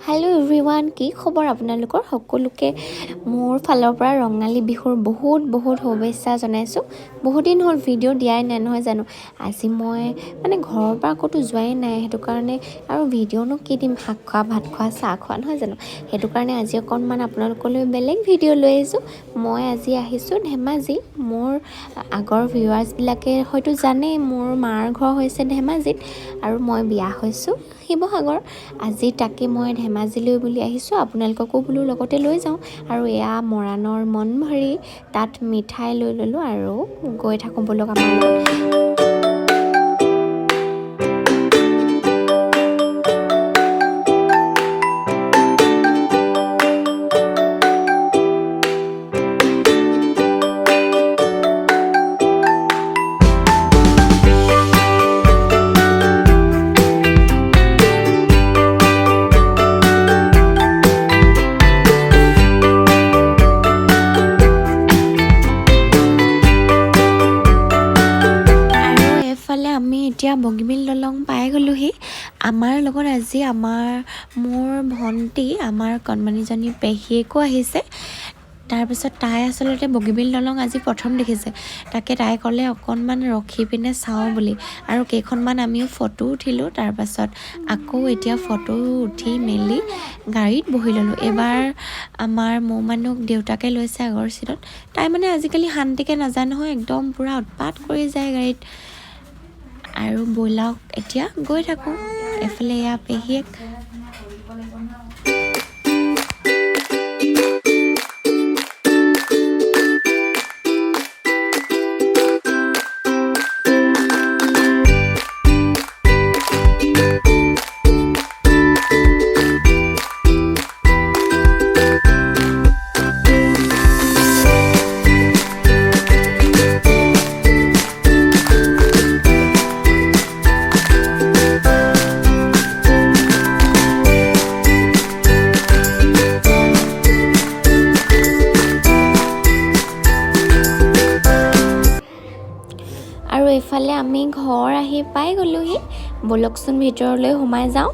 hello everyone की खबर আপোনালোকৰ সকলোকে মোৰ ফালৰ পৰা ৰঙালী বিহুৰ বহুত শুভেচ্ছা জনাইছো বহুত দিন হ'ল ভিডিও দিয়াই নাই নহয় জানো আজি মই মানে ঘৰৰ পৰা কতো যোৱাই নাই হেতু কাৰণে আৰু ভিডিওনো কি দিম ভাত খোৱা ভাত খোৱা চাহ খোৱা নহয় জানো হেতু কাৰণে আজি অকনমান আপোনালোকলৈ বেলেগ ভিডিও লৈ আহিছো মই আজি আহিছো ধেমাজি মোৰ আগৰ ভিউৱাৰ্স বিলাকে হয়তো জানে মোৰ মাৰ ঘৰ হৈছে ধেমাজিত আৰু মই বিয়া হৈছো শিৱসাগৰ আজি তাকে মই ধেমাজিলৈ বুলি আহিছো আপোনালোককো বুলো লগতে লৈ যাওঁ আৰু এয়া মৰাণৰ মনভৰি তাত মিঠাই লৈ ললো আৰু গৈ থাকো বলক আমাৰ আমি এতিয়া বগীবিল দলং পাই গলোহি আমাৰ লগত আজি মোৰ ভন্টি আমাৰ কণমানিজনী পেহীয়েকো আহিছে তাৰ পিছত তাই আসলতে বগীবিল দলং আজি প্ৰথম দেখিছে তাকে তাই ক'লে অকনমান ৰখি পিনে চাও বুলি আৰু কেইখনমান আমিও ফটো উঠিলো তাৰ পাছত আকৌ এতিয়া ফটো উঠি মেলি গাড়ীত বহি ললো এবাৰ আমাৰ মৌমানুক দেউতাকে লৈছে আগৰ সিটত তাই মানে আজিকালি শান্তিকে নাজানো হয় একদম পুৰা উৎপাত কৰি যায় গাড়ীত আৰু বলক এতিয়া গৈ থাকো এফালে ইয়া পেহিয়েক আৰু এফালে আমি ঘৰ আহি পাই গলোহি বলকচোন ভিতৰলৈ সোমাই যাওঁ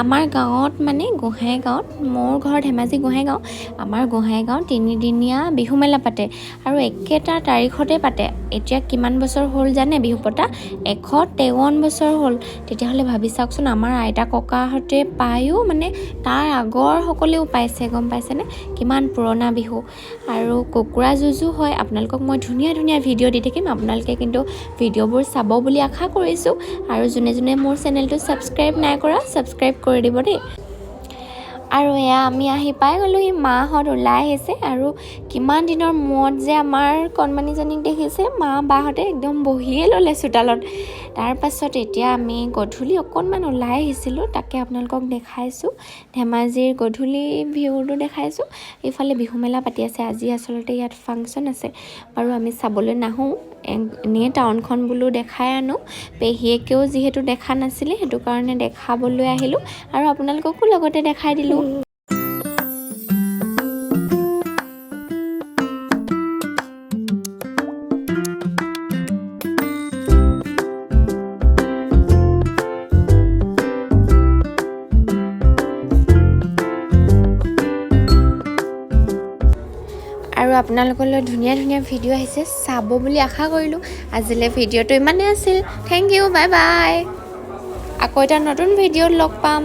আমাৰ গাঁৱত মানে গোহাঁই গাঁৱত মোৰ ঘৰ ধেমাজি গোহাঁই গাঁও আমাৰ গোহাঁই গাঁও তিনিদিনীয়া বিহু মেলা পাতে আৰু একেটা তাৰিখতে পাতে এতিয়া কিমান বছৰ হ'ল জানে বিহু পতা 153 বছৰ হ'ল তেতিয়াহলে ভাবি চাওকচোন আমাৰ আইতা ককাহঁতে পায়ও মানে তাৰ আগৰ সকলেও পাইছে গম পাইছেনে কিমান পুৰণা বিহু আৰু কুকুৰা যুঁজু হয় আপোনালোকক মই ধুনীয়া ভিডিও দি থাকিম আপোনালোকে কিন্তু ভিডিওবোৰ চাব বুলি আশা কৰিছো আৰু যোনে মোৰ চেনেলটো সাবস্ক্ৰাইব নাই কৰা সাবস্ক্ৰাইব কৰি দিব দেই আৰু এয়া আমি আহি পাই গলোহি মাহত ওলাই আহিছে আৰু কিমান দিনৰ মূৰত যে আমাৰ কণমানিজনীক দেখিছে মা বাহতে একদম বহিয়ে ললে চোতালত তাৰ পাছত এতিয়া আমি গধূলি অকনমান ওলাই আহিছিলো তাকে আপোনালোকক দেখাইছো ধেমাজিৰ গধূলি ভিউটো দেখাইছো ইফালে বিহু মেলা পাতি আছে আজি আসলতে ইয়াত ফাংচন আছে বাৰু আমি চাবলৈ নাহো এনে টাউনখন বুলো দেখাই আনো পেহিয়েকেও যিহেতু দেখা নাছিলে হেতু কাৰণে দেখাবলৈ আহিলো আৰু আপোনালোককো লগতে দেখাই দিলো আৰু আপোনালোকলৈ ধুনীয়া ভিডিও আহিছে চাব বুলি আশা কৰিলো আজিলে ভিডিওটো ইমানে আছিল থ্যাংক ইউ বাই বাই আকৌ এটা নতুন ভিডিওত লগ পাম